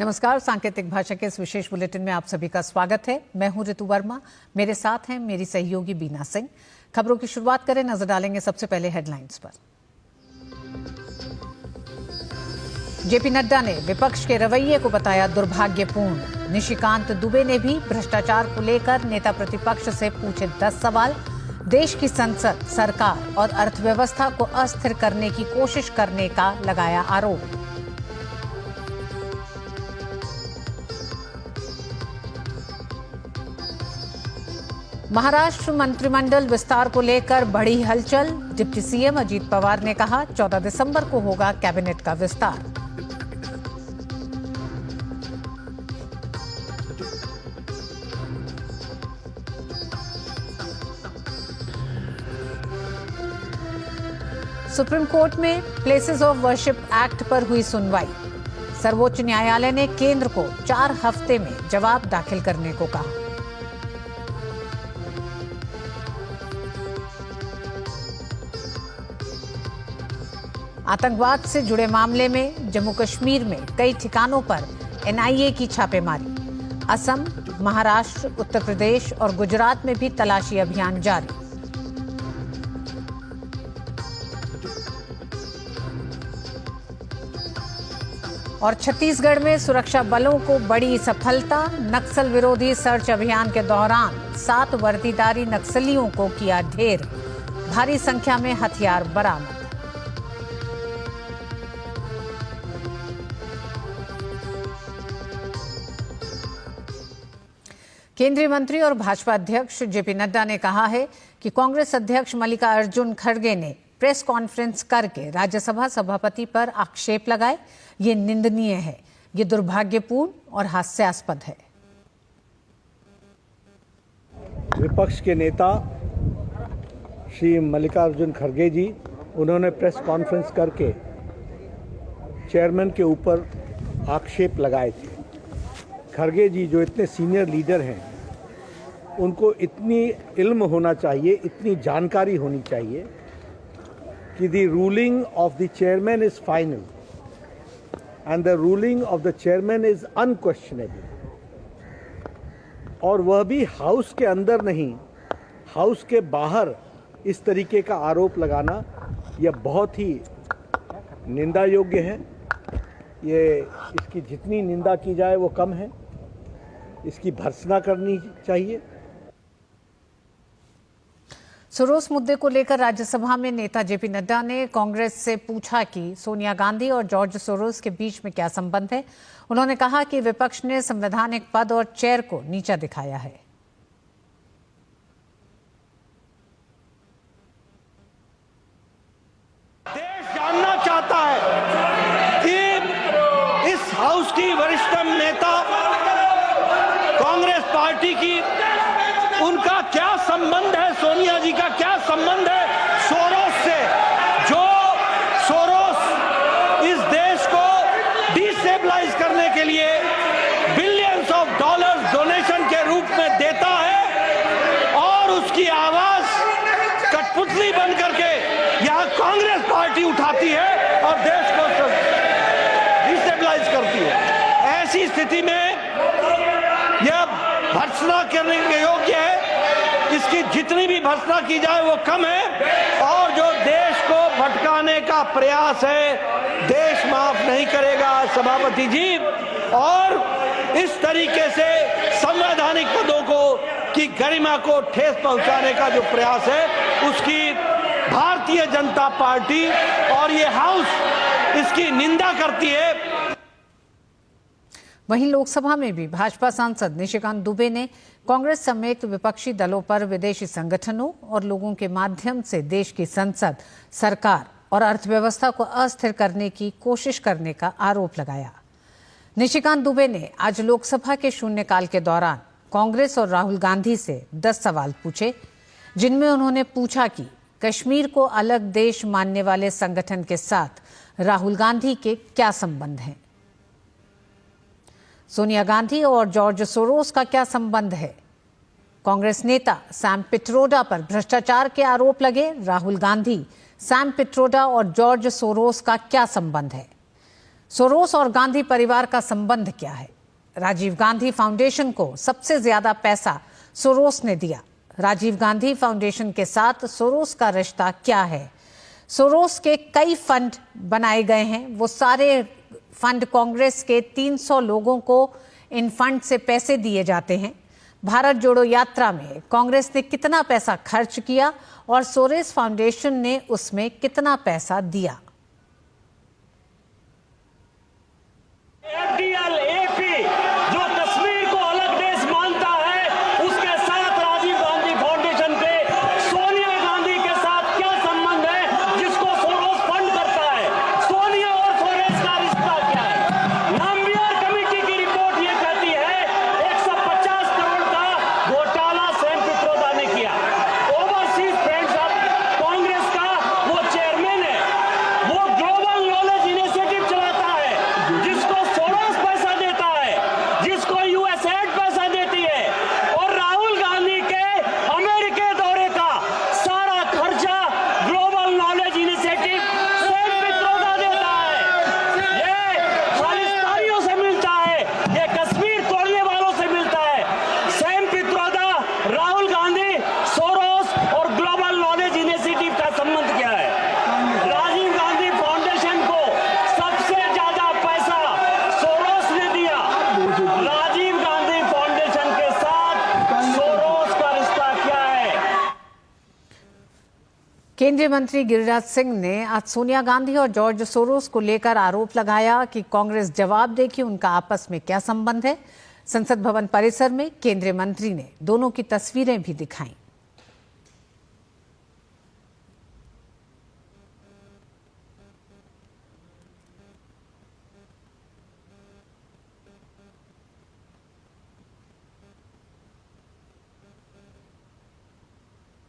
नमस्कार, सांकेतिक भाषा के इस विशेष बुलेटिन में आप सभी का स्वागत है। मैं हूं ऋतु वर्मा, मेरे साथ हैं मेरी सहयोगी बीना सिंह। खबरों की शुरुआत करें, नजर डालेंगे सबसे पहले हेडलाइंस पर। जेपी नड्डा ने विपक्ष के रवैये को बताया दुर्भाग्यपूर्ण। निशिकांत दुबे ने भी भ्रष्टाचार को लेकर नेता प्रतिपक्ष से पूछे 10 सवाल। देश की संसद, सरकार और अर्थव्यवस्था को अस्थिर करने की कोशिश करने का लगाया आरोप। महाराष्ट्र मंत्रिमंडल विस्तार को लेकर बढ़ी हलचल। डिप्टी सीएम अजीत पवार ने कहा 14 दिसंबर को होगा कैबिनेट का विस्तार। सुप्रीम कोर्ट में प्लेसेस ऑफ वर्शिप एक्ट पर हुई सुनवाई। सर्वोच्च न्यायालय ने केंद्र को 4 हफ्ते में जवाब दाखिल करने को कहा। आतंकवाद से जुड़े मामले में जम्मू कश्मीर में कई ठिकानों पर एनआईए की छापेमारी। असम, महाराष्ट्र, उत्तर प्रदेश और गुजरात में भी तलाशी अभियान जारी। और छत्तीसगढ़ में सुरक्षा बलों को बड़ी सफलता। नक्सल विरोधी सर्च अभियान के दौरान 7 वर्दीधारी नक्सलियों को किया ढेर। भारी संख्या में हथियार बरामद। केंद्रीय मंत्री और भाजपा अध्यक्ष जेपी नड्डा ने कहा है कि कांग्रेस अध्यक्ष मल्लिकार्जुन खड़गे ने प्रेस कॉन्फ्रेंस करके राज्यसभा सभापति पर आक्षेप लगाए। ये निंदनीय है, ये दुर्भाग्यपूर्ण और हास्यास्पद है। विपक्ष के नेता श्री मल्लिकार्जुन खड़गे जी, उन्होंने प्रेस कॉन्फ्रेंस करके चेयरमैन के ऊपर आक्षेप लगाए थे। खड़गे जी जो इतने सीनियर लीडर हैं, उनको इतनी इल्म होना चाहिए, इतनी जानकारी होनी चाहिए कि the ruling of the chairman is final and the ruling of the chairman is unquestionable. और वह भी हाउस के अंदर नहीं, हाउस के बाहर इस तरीके का आरोप लगाना यह बहुत ही निंदा योग्य है। इसकी जितनी निंदा की जाए वो कम है। इसकी भर्त्सना करनी चाहिए। सोरोस मुद्दे को लेकर राज्यसभा में नेता जेपी नड्डा ने कांग्रेस से पूछा कि सोनिया गांधी और जॉर्ज सोरोस के बीच में क्या संबंध है। उन्होंने कहा कि विपक्ष ने संवैधानिक पद और चेयर को नीचा दिखाया है। देश जानना चाहता है कि इस हाउस की वरिष्ठतम नेता कांग्रेस पार्टी की, उनका क्या संबंध है, सोनिया जी का क्या संबंध है सोरोस से। जो सोरोस इस देश को डिस्टेबलाइज करने के लिए बिलियंस ऑफ डॉलर्स डोनेशन के रूप में देता है और उसकी आवाज कठपुतली बन करके यहां कांग्रेस पार्टी उठाती है और देश को डिस्टेबलाइज करती है। ऐसी स्थिति में यह भर्त्सना करने के योग्य है। इसकी जितनी भी भर्त्सना की जाए वो कम है। और जो देश को भटकाने का प्रयास है, देश माफ नहीं करेगा सभापति जी। और इस तरीके से संवैधानिक पदों को की गरिमा को ठेस पहुंचाने का जो प्रयास है, उसकी भारतीय जनता पार्टी और ये हाउस इसकी निंदा करती है। वहीं लोकसभा में भी भाजपा सांसद निशिकांत दुबे ने कांग्रेस समेत विपक्षी दलों पर विदेशी संगठनों और लोगों के माध्यम से देश की संसद, सरकार और अर्थव्यवस्था को अस्थिर करने की कोशिश करने का आरोप लगाया। निशिकांत दुबे ने आज लोकसभा के शून्यकाल के दौरान कांग्रेस और राहुल गांधी से 10 सवाल पूछे, जिनमें उन्होंने पूछा कि कश्मीर को अलग देश मानने वाले संगठन के साथ राहुल गांधी के क्या संबंध हैं। सोनिया गांधी और जॉर्ज सोरोस का क्या संबंध है। कांग्रेस नेता सैम पिट्रोडा पर भ्रष्टाचार के आरोप लगे। राहुल गांधी, सैम पिट्रोडा और जॉर्ज सोरोस का क्या संबंध है। सोरोस और गांधी परिवार का संबंध क्या है? राजीव गांधी फाउंडेशन को सबसे ज्यादा पैसा सोरोस ने दिया। राजीव गांधी फाउंडेशन के साथ सोरोस का रिश्ता क्या है? सोरोस के कई फंड बनाए गए हैं। वो सारे फंड कांग्रेस के 300 लोगों को इन फंड से पैसे दिए जाते हैं। भारत जोड़ो यात्रा में कांग्रेस ने कितना पैसा खर्च किया और सोरोस फाउंडेशन ने उसमें कितना पैसा दिया? FDL AP जो कश्मीर को अलग देश मानता है, उसके साथ राजीव गांधी फाउंडेशन के सोनिया गांधी के साथ क्या संबंध है, जिसको सोरोस फंड करता है? सोनिया और सोरोस का रिश्ता क्या है? नाम्बियर कमेटी की रिपोर्ट ये कहती है 150 करोड़ का घोटाला सैम पित्रोदा ने किया। ओवरसीज फ्रेंड्स ऑफ कांग्रेस का वो चेयरमैन है। वो ग्लोबल नॉलेज इनिशिएटिव चलाता है, जिसको सोरोस पैसा देता है, जिसको यूएसएड पैसा देती है, और राहुल गांधी के अमेरिका दौरे का सारा खर्चा global knowledge initiative Sam Pitroda देता है। ये खालिस्तानियों से मिलता है, ये कश्मीर तोड़ने वालों से मिलता है। सैम पित्रोदा, राहुल गांधी, सोरोस और ग्लोबल नॉलेज इनिशिएटिव का संबंध क्या है? राजीव गांधी फाउंडेशन को सबसे ज्यादा पैसा सोरोस ने दिया। राजीव गांधी फाउंडेशन के साथ सोरोस का रिश्ता क्या है? केंद्रीय मंत्री गिरिराज सिंह ने आज सोनिया गांधी और जॉर्ज सोरोस को लेकर आरोप लगाया कि कांग्रेस जवाब दे कि उनका आपस में क्या संबंध है। संसद भवन परिसर में केंद्रीय मंत्री ने दोनों की तस्वीरें भी दिखाई।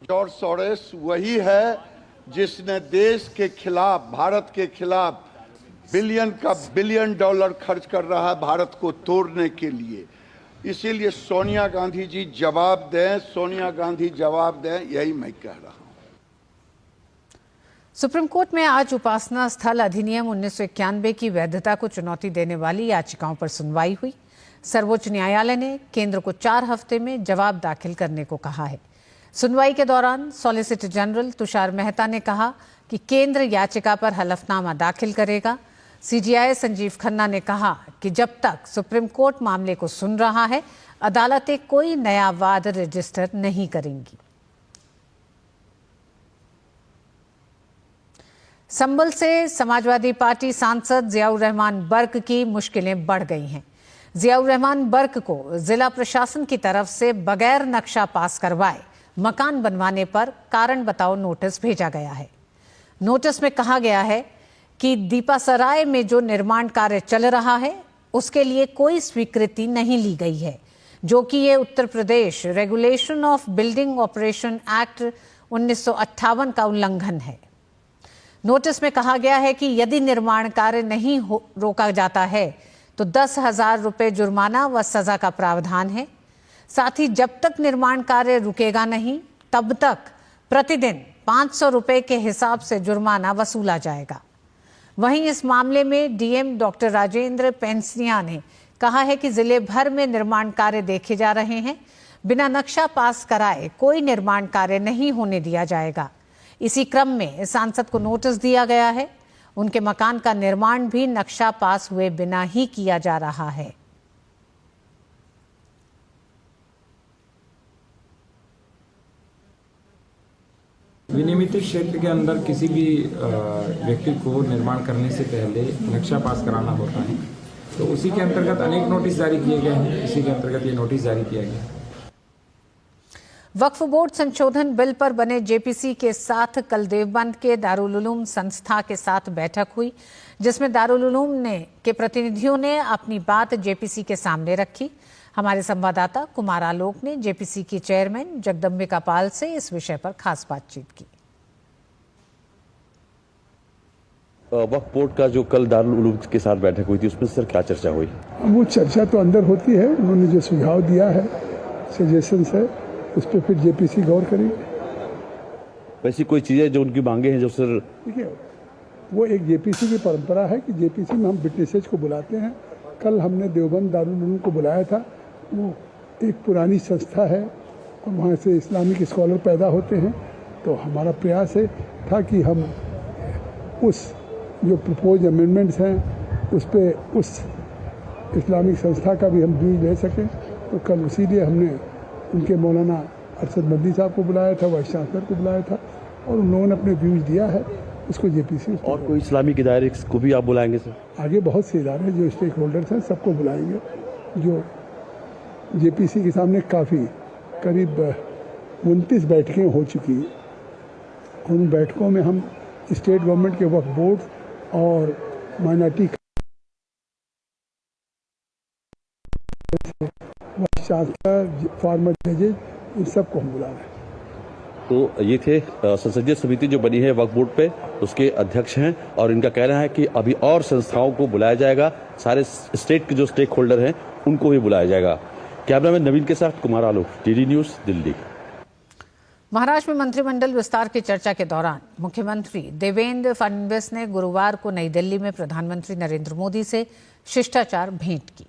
जॉर्ज सोरोस वही है जिसने देश के खिलाफ, भारत के खिलाफ बिलियन डॉलर खर्च कर रहा है भारत को तोड़ने के लिए। इसीलिए सोनिया गांधी जी जवाब दें, सोनिया गांधी जवाब दें, यही मैं कह रहा हूं। सुप्रीम कोर्ट में आज उपासना स्थल अधिनियम 1991 की वैधता को चुनौती देने वाली याचिकाओं पर सुनवाई हुई। सर्वोच्च न्यायालय ने केंद्र को 4 हफ्ते में जवाब दाखिल करने को कहा है। सुनवाई के दौरान सॉलिसिटर जनरल तुषार मेहता ने कहा कि केंद्र याचिका पर हलफनामा दाखिल करेगा। सीजेआई संजीव खन्ना ने कहा कि जब तक सुप्रीम कोर्ट मामले को सुन रहा है, अदालतें कोई नया वाद रजिस्टर नहीं करेंगी। संभल से समाजवादी पार्टी सांसद जियाउर रहमान बर्क की मुश्किलें बढ़ गई हैं। जियाउर रहमान बर्क को जिला प्रशासन की तरफ से बगैर नक्शा पास करवाए मकान बनवाने पर कारण बताओ नोटिस भेजा गया है। नोटिस में कहा गया है कि दीपासराय में जो निर्माण कार्य चल रहा है उसके लिए कोई स्वीकृति नहीं ली गई है, जो कि ये Uttar Pradesh regulation of building operation act 1958 का उल्लंघन है। नोटिस में कहा गया है कि यदि निर्माण कार्य नहीं रोका जाता है तो 10,000 रुपये जुर्माना व सजा का प्रावधान है। साथ ही जब तक निर्माण कार्य रुकेगा नहीं तब तक प्रतिदिन 500 रुपये के हिसाब से जुर्माना वसूला जाएगा। वहीं इस मामले में डीएम डॉक्टर राजेंद्र पेंसिया ने कहा है कि जिले भर में निर्माण कार्य देखे जा रहे हैं, बिना नक्शा पास कराए कोई निर्माण कार्य नहीं होने दिया जाएगा। इसी क्रम में सांसद को नोटिस दिया गया है। उनके मकान का निर्माण भी नक्शा पास हुए बिना ही किया जा रहा है। विनियमित क्षेत्र के अंदर किसी भी व्यक्ति को निर्माण करने से पहले नक्शा पास कराना होता है, तो उसी के अंतर्गत अनेक नोटिस जारी किए गए हैं। इसी के अंतर्गत ये नोटिस जारी किया गया। वक्फ बोर्ड संशोधन बिल पर बने जेपीसी के साथ कल देवबंद के दारुल उलूम संस्था के साथ बैठक हुई, जिसमें दारुल उलूम के प्रतिनिधियों ने अपनी बात जेपीसी के सामने रखी। हमारे संवाददाता कुमार आलोक ने जेपीसी की चेयरमैन जगदम्बिका पाल से इस विषय पर खास बातचीत की। वक्फ बोर्ड का जो कल दारुल उलूम के साथ बैठक हुई थी, उसमें सर क्या चर्चा हुई? वो चर्चा तो अंदर होती है, उन्होंने जो सुझाव दिया है, सजेशंस है, उस पर फिर जेपीसी गौर करेगी। वैसी कोई चीजें जो उनकी मांगे हैं जो सर? देखिए, वो एक जेपीसी की परंपरा है कि जेपीसी में हम विटनेसेज को बुलाते हैं। कल हमने देवबंद दारुल उलूम को बुलाया था। वो एक पुरानी संस्था है और वहाँ से इस्लामिक स्कॉलर पैदा होते हैं। तो हमारा प्रयास था कि हम उस जो प्रपोज अमेंडमेंट्स हैं उस पर उस इस्लामिक संस्था का भी हम व्यूज ले सकें। तो कल इसीलिए हमने उनके मौलाना अरशद मदनी साहब को बुलाया था, वाइस चांसलर को बुलाया था और उन लोगों ने अपने व्यूज दिया है उसको जेपीसी। और कोई इस्लामिक इदारे को भी आप बुलाएंगे सर? आगे बहुत से इदारे जो स्टेक होल्डर्स हैं सबको बुलाएंगे। जो जेपीसी के सामने काफ़ी करीब 29 बैठकें हो चुकी हैं। उन बैठकों में हम स्टेट गवर्नमेंट के वक्फ बोर्ड और माइनॉरिटी वाइस चांसलर, फॉर्मर जजेज, इन सबको हम बुला रहे हैं। तो ये थे संसदीय समिति जो बनी है वक्फ बोर्ड पे, उसके अध्यक्ष हैं और इनका कहना है कि अभी और संस्थाओं को बुलाया जाएगा, सारे स्टेट के जो स्टेक होल्डर हैं उनको भी बुलाया जाएगा। कैमरामैन नवीन के साथ कुमार आलोक, डीडी न्यूज, दिल्ली। महाराष्ट्र में मंत्रिमंडल विस्तार की चर्चा के दौरान मुख्यमंत्री देवेंद्र फडणवीस ने गुरुवार को नई दिल्ली में प्रधानमंत्री नरेंद्र मोदी से शिष्टाचार भेंट की।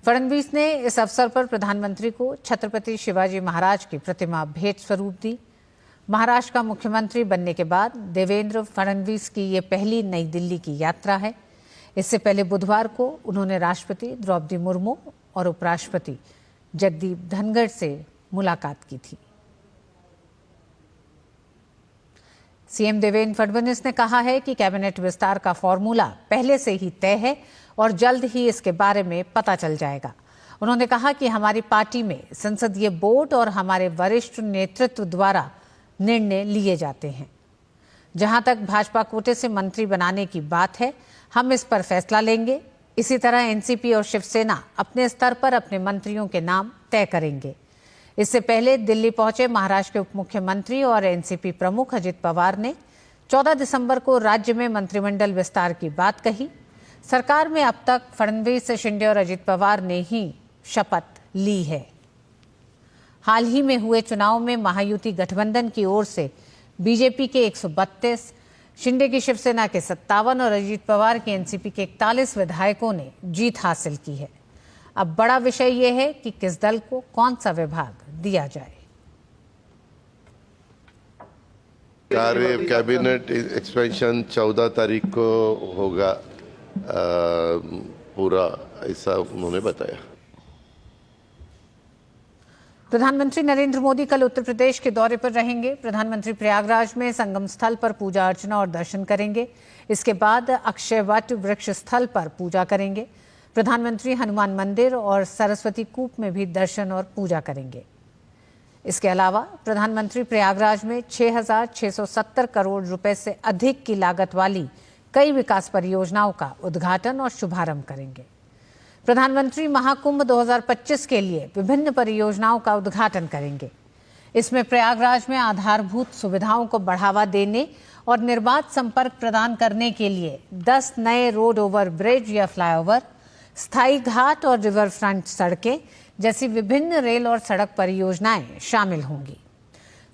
फडणवीस ने इस अवसर पर प्रधानमंत्री को छत्रपति शिवाजी महाराज की प्रतिमा भेंट स्वरूप दी। महाराष्ट्र का मुख्यमंत्री बनने के बाद देवेंद्र फडणवीस की ये पहली नई दिल्ली की यात्रा है। इससे पहले बुधवार को उन्होंने राष्ट्रपति द्रौपदी मुर्मू और उपराष्ट्रपति जगदीप धनखड़ से मुलाकात की थी। सीएम देवेंद्र फडणवीस ने कहा है कि कैबिनेट विस्तार का फॉर्मूला पहले से ही तय है और जल्द ही इसके बारे में पता चल जाएगा। उन्होंने कहा कि हमारी पार्टी में संसदीय बोर्ड और हमारे वरिष्ठ नेतृत्व द्वारा निर्णय लिए जाते हैं। जहां तक भाजपा कोटे से मंत्री बनाने की बात है, हम इस पर फैसला लेंगे। इसी तरह एनसीपी और शिवसेना अपने स्तर पर अपने मंत्रियों के नाम तय करेंगे। इससे पहले दिल्ली पहुंचे महाराष्ट्र के उप मुख्यमंत्री और एनसीपी प्रमुख अजित पवार ने 14 दिसंबर को राज्य में मंत्रिमंडल विस्तार की बात कही। सरकार में अब तक फडणवीस, शिंदे और अजित पवार ने ही शपथ ली है। हाल ही में हुए चुनाव में महायुति गठबंधन की ओर से बीजेपी के 132, शिंदे की शिवसेना के 57 और अजित पवार के एनसीपी के 41 विधायकों ने जीत हासिल की है। अब बड़ा विषय यह है कि किस दल को कौन सा विभाग दिया जाए। कैबिनेट एक्सपेंशन 14 तारीख को होगा पूरा, ऐसा उन्होंने बताया। प्रधानमंत्री नरेंद्र मोदी कल उत्तर प्रदेश के दौरे पर रहेंगे। प्रधानमंत्री प्रयागराज में संगम स्थल पर पूजा अर्चना और दर्शन करेंगे। इसके बाद अक्षयवट वृक्ष स्थल पर पूजा करेंगे। प्रधानमंत्री हनुमान मंदिर और सरस्वती कूप में भी दर्शन और पूजा करेंगे। इसके अलावा प्रधानमंत्री प्रयागराज में 6,670 करोड़ रुपए से अधिक की लागत वाली कई विकास परियोजनाओं का उद्घाटन और शुभारंभ करेंगे। प्रधानमंत्री महाकुंभ 2025 के लिए विभिन्न परियोजनाओं का उद्घाटन करेंगे। इसमें प्रयागराज में आधारभूत सुविधाओं को बढ़ावा देने और निर्बाध संपर्क प्रदान करने के लिए 10 नए रोड ओवर ब्रिज या फ्लाईओवर, स्थायी घाट और रिवर फ्रंट सड़कें जैसी विभिन्न रेल और सड़क परियोजनाएं शामिल होंगी।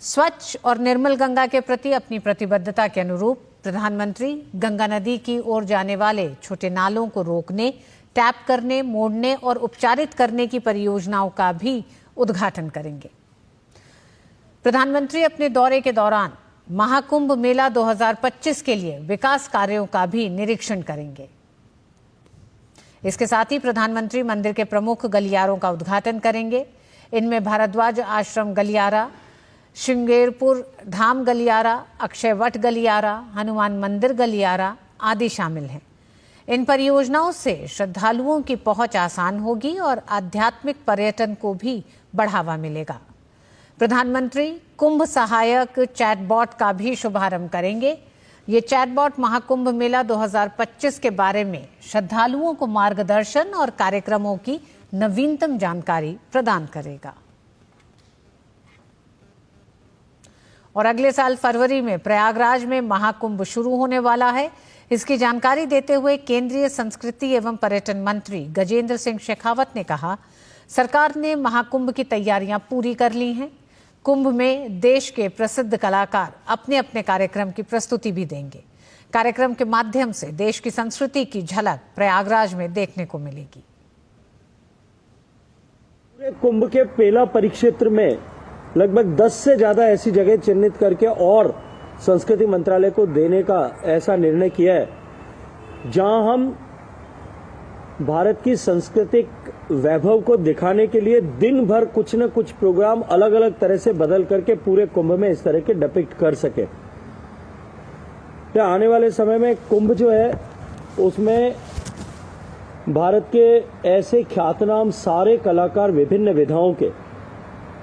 स्वच्छ और निर्मल गंगा के प्रति अपनी प्रतिबद्धता के अनुरूप प्रधानमंत्री गंगा नदी की ओर जाने वाले छोटे नालों को रोकने, टैप करने, मोड़ने और उपचारित करने की परियोजनाओं का भी उद्घाटन करेंगे। प्रधानमंत्री अपने दौरे के दौरान महाकुंभ मेला 2025 के लिए विकास कार्यों का भी निरीक्षण करेंगे। इसके साथ ही प्रधानमंत्री मंदिर के प्रमुख गलियारों का उद्घाटन करेंगे। इनमें भारद्वाज आश्रम गलियारा, श्रृंगेरपुर धाम गलियारा, अक्षयवट गलियारा, हनुमान मंदिर गलियारा आदि शामिल हैं। इन परियोजनाओं से श्रद्धालुओं की पहुंच आसान होगी और आध्यात्मिक पर्यटन को भी बढ़ावा मिलेगा। प्रधानमंत्री कुंभ सहायक चैटबॉट का भी शुभारंभ करेंगे। ये चैटबॉट महाकुंभ मेला 2025 के बारे में श्रद्धालुओं को मार्गदर्शन और कार्यक्रमों की नवीनतम जानकारी प्रदान करेगा। और अगले साल फरवरी में प्रयागराज में महाकुंभ शुरू होने वाला है। इसकी जानकारी देते हुए केंद्रीय संस्कृति एवं पर्यटन मंत्री गजेंद्र सिंह शेखावत ने कहा, सरकार ने महाकुंभ की तैयारियां पूरी कर ली हैं। कुंभ में देश के प्रसिद्ध कलाकार अपने अपने कार्यक्रम की प्रस्तुति भी देंगे। कार्यक्रम के माध्यम से देश की संस्कृति की झलक प्रयागराज में देखने को मिलेगी। पूरे कुंभ के पेला परिक्षेत्र में लगभग 10 से ज्यादा ऐसी जगह चिन्हित करके और संस्कृति मंत्रालय को देने का ऐसा निर्णय किया है जहां हम भारत की सांस्कृतिक वैभव को दिखाने के लिए दिन भर कुछ न कुछ प्रोग्राम अलग अलग तरह से बदल करके पूरे कुंभ में इस तरह के डिपिक्ट कर सके। तो आने वाले समय में कुंभ जो है उसमें भारत के ऐसे ख्यातनाम सारे कलाकार विभिन्न विधाओं के,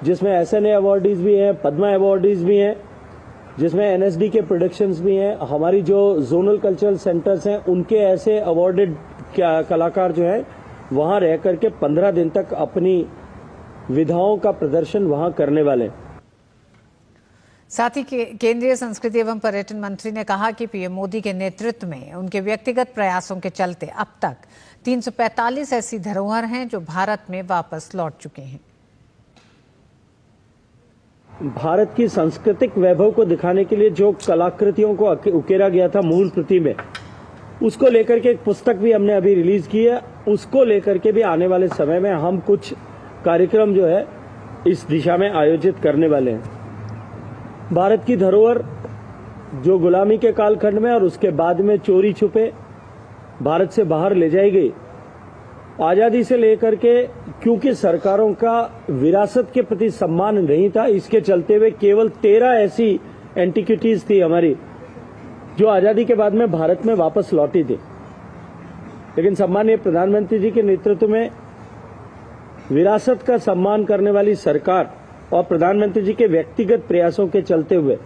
जिसमें SNA अवार्डीज भी हैं, पद्मा अवार्डीज भी हैं, जिसमें NSD के प्रोडक्शंस भी हैं, हमारी जो जोनल कल्चरल सेंटर्स हैं उनके ऐसे अवार्डेड कलाकार जो हैं वहां रह करके 15 दिन तक अपनी विधाओं का प्रदर्शन वहां करने वाले हैं। साथ ही केंद्रीय संस्कृति एवं पर्यटन मंत्री ने कहा कि पीएम मोदी के नेतृत्व में उनके व्यक्तिगत प्रयासों के चलते अब तक 345 ऐसी धरोहर हैं जो भारत में वापस लौट चुके हैं। भारत की सांस्कृतिक वैभव को दिखाने के लिए जो कलाकृतियों को उकेरा गया था मूल प्रति में, उसको लेकर के एक पुस्तक भी हमने अभी रिलीज की है। उसको लेकर के भी आने वाले समय में हम कुछ कार्यक्रम जो है इस दिशा में आयोजित करने वाले हैं। भारत की धरोहर जो गुलामी के कालखंड में और उसके बाद में चोरी छुपे भारत से बाहर ले जाई गई, आजादी से लेकर के क्योंकि सरकारों का विरासत के प्रति सम्मान नहीं था, इसके चलते हुए केवल 13 ऐसी एंटिक्विटीज थी हमारी जो आजादी के बाद में भारत में वापस लौटी थी। लेकिन सम्मानीय प्रधानमंत्री जी के नेतृत्व में विरासत का सम्मान करने वाली सरकार और प्रधानमंत्री जी के व्यक्तिगत प्रयासों के चलते हुए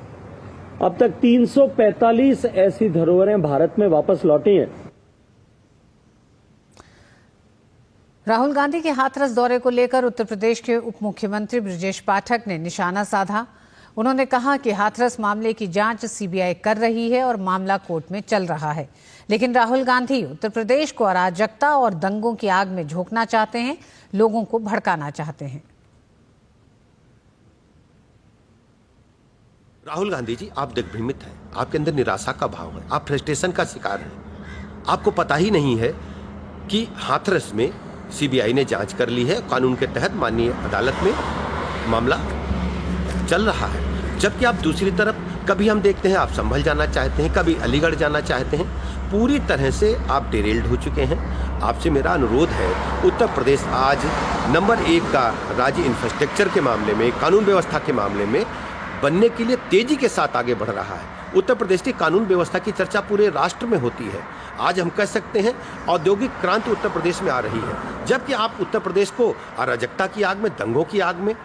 अब तक 345 ऐसी धरोहरें भारत में वापस लौटी हैं। राहुल गांधी के हाथरस दौरे को लेकर उत्तर प्रदेश के उप मुख्यमंत्री ब्रजेश पाठक ने निशाना साधा। उन्होंने कहा कि हाथरस मामले की जांच सीबीआई कर रही है और मामला कोर्ट में चल रहा है, लेकिन राहुल गांधी उत्तर प्रदेश को अराजकता और दंगों की आग में झोंकना चाहते हैं, लोगों को भड़काना चाहते हैं। राहुल गांधी जी, आप दिग्भ्रमित हैं, आपके अंदर निराशा का भाव है, आप फ्रस्ट्रेशन का शिकार हैं। आपको पता ही नहीं है कि हाथरस में सीबीआई ने जांच कर ली है, कानून के तहत माननीय अदालत में मामला चल रहा है। जबकि आप दूसरी तरफ कभी हम देखते हैं आप संभल जाना चाहते हैं, कभी अलीगढ़ जाना चाहते हैं, पूरी तरह से आप डिरेल्ड हो चुके हैं। आपसे मेरा अनुरोध है, उत्तर प्रदेश आज नंबर 1 का राज्य इंफ्रास्ट्रक्चर के मामले में, कानून व्यवस्था के मामले में बनने के लिए तेजी के साथ आगे बढ़ रहा है। उत्तर प्रदेश की कानून व्यवस्था की चर्चा पूरे राष्ट्र में होती है। आज हम कह सकते हैं औद्योगिक क्रांति उत्तर प्रदेश में आ रही है, जबकि आप उत्तर प्रदेश को अराजकता की आग में, दंगों की आग में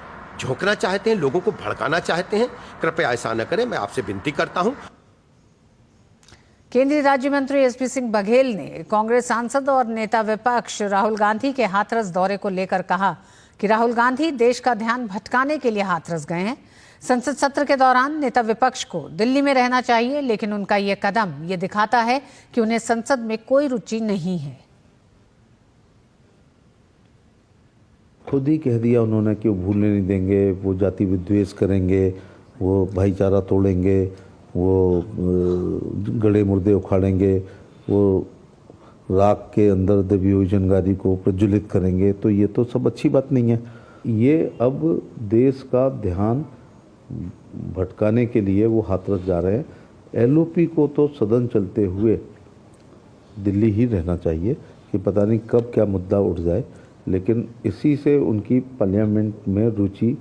झोंकना चाहते हैं, लोगों को भड़काना चाहते हैं। कृपया ऐसा न करें, मैं आपसे विनती करता हूं। केंद्रीय राज्य मंत्री एसपी सिंह बघेल ने कांग्रेस सांसद और नेता विपक्ष राहुल गांधी के हाथरस दौरे को लेकर कहा कि राहुल गांधी देश का ध्यान भटकाने के लिए हाथरस गए हैं। संसद सत्र के दौरान नेता विपक्ष को दिल्ली में रहना चाहिए, लेकिन उनका यह कदम ये दिखाता है कि उन्हें संसद में कोई रुचि नहीं है। खुद ही कह दिया उन्होंने कि वो भूलने नहीं देंगे, वो जाति विद्वेष करेंगे, वो भाईचारा तोड़ेंगे, वो गड़े मुर्दे उखाड़ेंगे, वो राख के अंदर दबी हुई चिंगारी को प्रज्वलित करेंगे। तो ये तो सब अच्छी बात नहीं है। ये अब देश का ध्यान भटकाने के लिए वो हाथरस जा रहे हैं। एलओपी को तो सदन चलते हुए दिल्ली ही रहना चाहिए कि पता नहीं कब क्या मुद्दा उठ जाए, लेकिन इसी से उनकी पार्लियामेंट में रुचि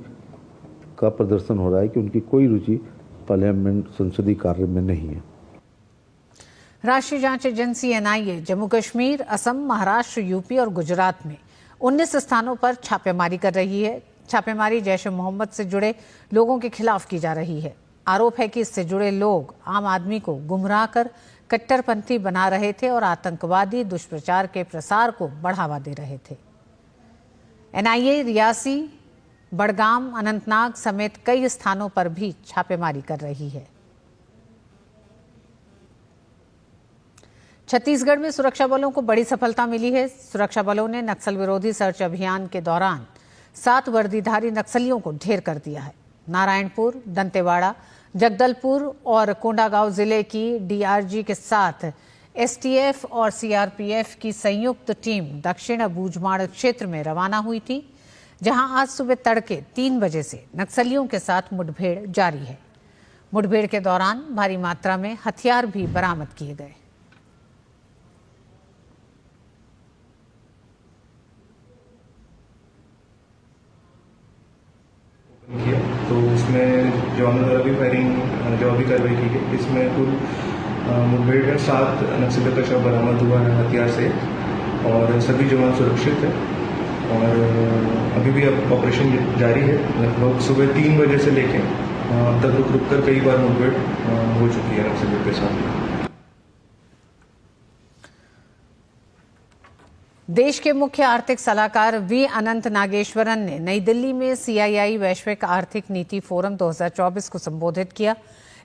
का प्रदर्शन हो रहा है कि उनकी कोई रुचि पार्लियामेंट संसदीय कार्य में नहीं है। राष्ट्रीय जांच agency NIA Jammu Kashmir, Assam, Maharashtra, UP और गुजरात में 19 स्थानों पर छापेमारी कर रही है। छापेमारी जैश ए मोहम्मद से जुड़े लोगों के खिलाफ की जा रही है। आरोप है कि इससे जुड़े लोग आम आदमी को गुमराह कर कट्टरपंथी बना रहे थे और आतंकवादी दुष्प्रचार के प्रसार को बढ़ावा दे रहे थे। एनआईए रियासी, बड़गाम, अनंतनाग समेत कई स्थानों पर भी छापेमारी कर रही है। छत्तीसगढ़ में सुरक्षा बलों को बड़ी सफलता मिली है। सुरक्षा बलों ने नक्सल विरोधी सर्च अभियान के दौरान 7 वर्दीधारी नक्सलियों को ढेर कर दिया है। नारायणपुर, दंतेवाड़ा, जगदलपुर और कोंडागांव जिले की डीआरजी के साथ एसटीएफ और सीआरपीएफ की संयुक्त टीम दक्षिण बूझमाड़ क्षेत्र में रवाना हुई थी, जहां आज सुबह तड़के 3 बजे से नक्सलियों के साथ मुठभेड़ जारी है। मुठभेड़ के दौरान भारी मात्रा में हथियार भी बरामद किए गए। तो उसमें जवानों द्वारा भी फायरिंग जवाबी कार्रवाई की गई। इसमें कुल मुठभेड़ में 7 नक्सलियों का शव बरामद हुआ है हथियार से और सभी जवान सुरक्षित है और अभी भी अब ऑपरेशन जारी है। लगभग सुबह 3 बजे से लेके अब तक रुक कर कई बार मुठभेड़ हो चुकी है नक्सलियों के साथ। देश के मुख्य आर्थिक सलाहकार वी अनंत नागेश्वरन ने नई दिल्ली में सीआईआई वैश्विक आर्थिक नीति फोरम 2024 को संबोधित किया।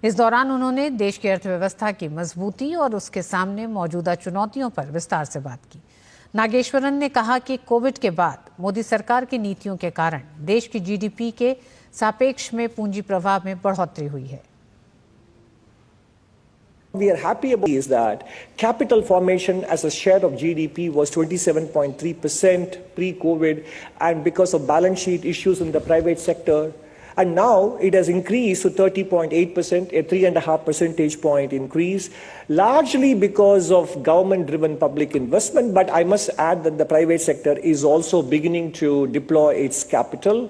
इस दौरान उन्होंने देश की अर्थव्यवस्था की मजबूती और उसके सामने मौजूदा चुनौतियों पर विस्तार से बात की। नागेश्वरन ने कहा कि कोविड के बाद मोदी सरकार की नीतियों के कारण देश की जीडीपी के सापेक्ष में पूंजी प्रवाह में बढ़ोतरी हुई है। We are happy about is that capital formation as a share of GDP was 27.3% pre-COVID, and because of balance sheet issues in the private sector, and now it has increased to 30.8%, a 3.5 percentage point increase, largely because of government-driven public investment. But I must add that the private sector is also beginning to deploy its capital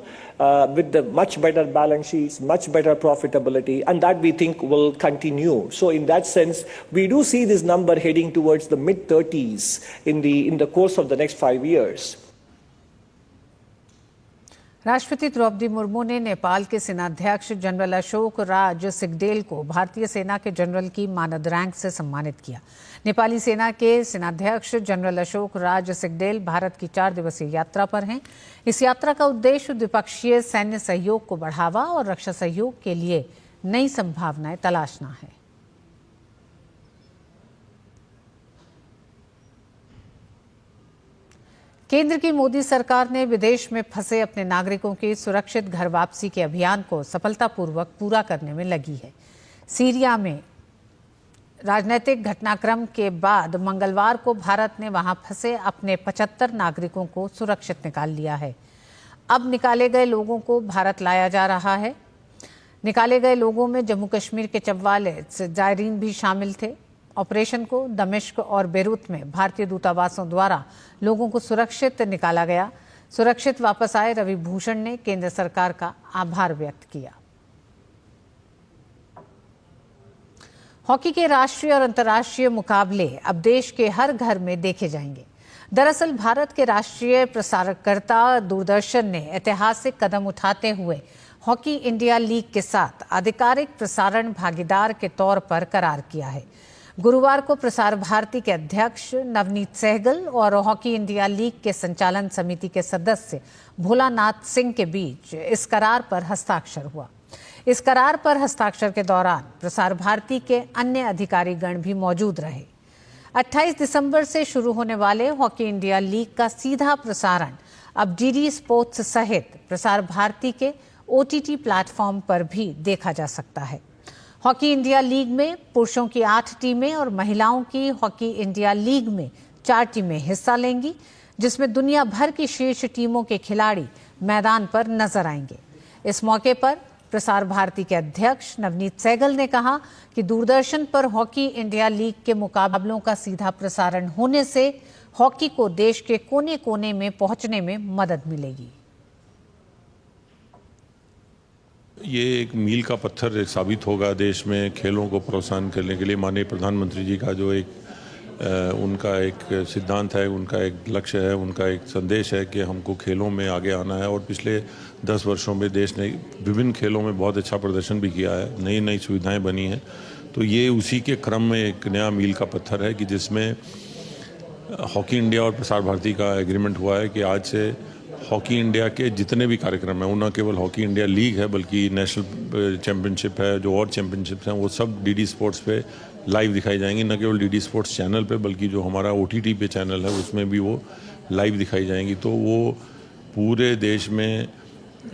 with the much better balance sheets, much better profitability, and that we think will continue. So in that sense, we do see this number heading towards the mid-30s in the course of the next 5 years. राष्ट्रपति द्रौपदी मुर्मू ने नेपाल के सेनाध्यक्ष general Ashok Raj Sigdel को भारतीय सेना के general की मानद रैंक से सम्मानित किया। नेपाली सेना के सेनाध्यक्ष जनरल अशोक राज सिगदेल भारत की 4 दिवसीय यात्रा पर हैं। इस यात्रा का उद्देश्य द्विपक्षीय सैन्य सहयोग को बढ़ावा और रक्षा सहयोग के लिए नई संभावनाएं तलाशना है। केंद्र की मोदी सरकार ने विदेश में फंसे अपने नागरिकों की सुरक्षित घर वापसी के अभियान को सफलतापूर्वक पूरा करने में लगी है। सीरिया में राजनीतिक घटनाक्रम के बाद मंगलवार को भारत ने वहां फंसे अपने 75 नागरिकों को सुरक्षित निकाल लिया है। अब निकाले गए लोगों को भारत लाया जा रहा है। निकाले गए लोगों में जम्मू कश्मीर के 44 जायरीन भी शामिल थे। ऑपरेशन को दमिश्क और बेरूत में भारतीय दूतावासों द्वारा लोगों को सुरक्षित निकाला गया। सुरक्षित वापस आए रवि भूषण ने केंद्र सरकार का आभार व्यक्त किया। हॉकी के राष्ट्रीय और अंतर्राष्ट्रीय मुकाबले अब देश के हर घर में देखे जाएंगे। दरअसल भारत के राष्ट्रीय प्रसारकर्ता दूरदर्शन ने ऐतिहासिक कदम उठाते हुए हॉकी इंडिया लीग के साथ आधिकारिक प्रसारण भागीदार के तौर पर करार किया है। गुरुवार को प्रसार भारती के अध्यक्ष नवनीत सहगल और हॉकी इंडिया लीग के संचालन समिति के सदस्य भोलानाथ सिंह के बीच इस करार पर हस्ताक्षर हुआ। इस करार पर हस्ताक्षर के दौरान प्रसार भारती के अन्य अधिकारीगण भी मौजूद रहे। 28 दिसंबर से शुरू होने वाले हॉकी इंडिया लीग का सीधा प्रसारण अब डीडी स्पोर्ट्स सहित प्रसार भारती के OTT प्लेटफॉर्म पर भी देखा जा सकता है। हॉकी इंडिया लीग में पुरुषों की 8 टीमें और महिलाओं की हॉकी इंडिया लीग में 4 टीमें हिस्सा लेंगी, जिसमें दुनिया भर की शीर्ष टीमों के खिलाड़ी मैदान पर नजर आएंगे। इस मौके पर प्रसार भारती के अध्यक्ष नवनीत सहगल ने कहा कि दूरदर्शन पर हॉकी इंडिया लीग के मुकाबलों का सीधा प्रसारण होने से हॉकी को देश के कोने कोने में पहुंचने में मदद मिलेगी। ये एक मील का पत्थर साबित होगा देश में खेलों को प्रोत्साहन करने के लिए। माननीय प्रधानमंत्री जी का जो उनका एक सिद्धांत है, उनका एक लक्ष्य है, उनका एक संदेश है कि हमको खेलों में आगे आना है। और पिछले 10 वर्षों में देश ने विभिन्न खेलों में बहुत अच्छा प्रदर्शन भी किया है, नई नई सुविधाएं बनी हैं। तो ये उसी के क्रम में एक नया मील का पत्थर है कि जिसमें हॉकी इंडिया और प्रसार भारती का एग्रीमेंट हुआ है कि आज से हॉकी इंडिया के जितने भी कार्यक्रम हैं, वो न केवल हॉकी इंडिया लीग है बल्कि नेशनल चैम्पियनशिप है, जो और चैम्पियनशिप्स हैं, वो सब डीडी स्पोर्ट्स पे लाइव दिखाई जाएंगी। न केवल डीडी स्पोर्ट्स चैनल पे बल्कि जो हमारा OTT पे चैनल है उसमें भी वो लाइव दिखाई जाएंगी। तो वो पूरे देश में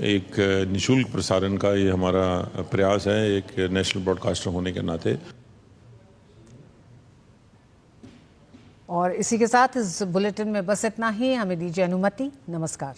एक निशुल्क प्रसारण का ये हमारा प्रयास है, एक नेशनल ब्रॉडकास्टर होने के नाते। और इसी के साथ इस बुलेटिन में बस इतना ही। हमें दीजिए अनुमति। नमस्कार।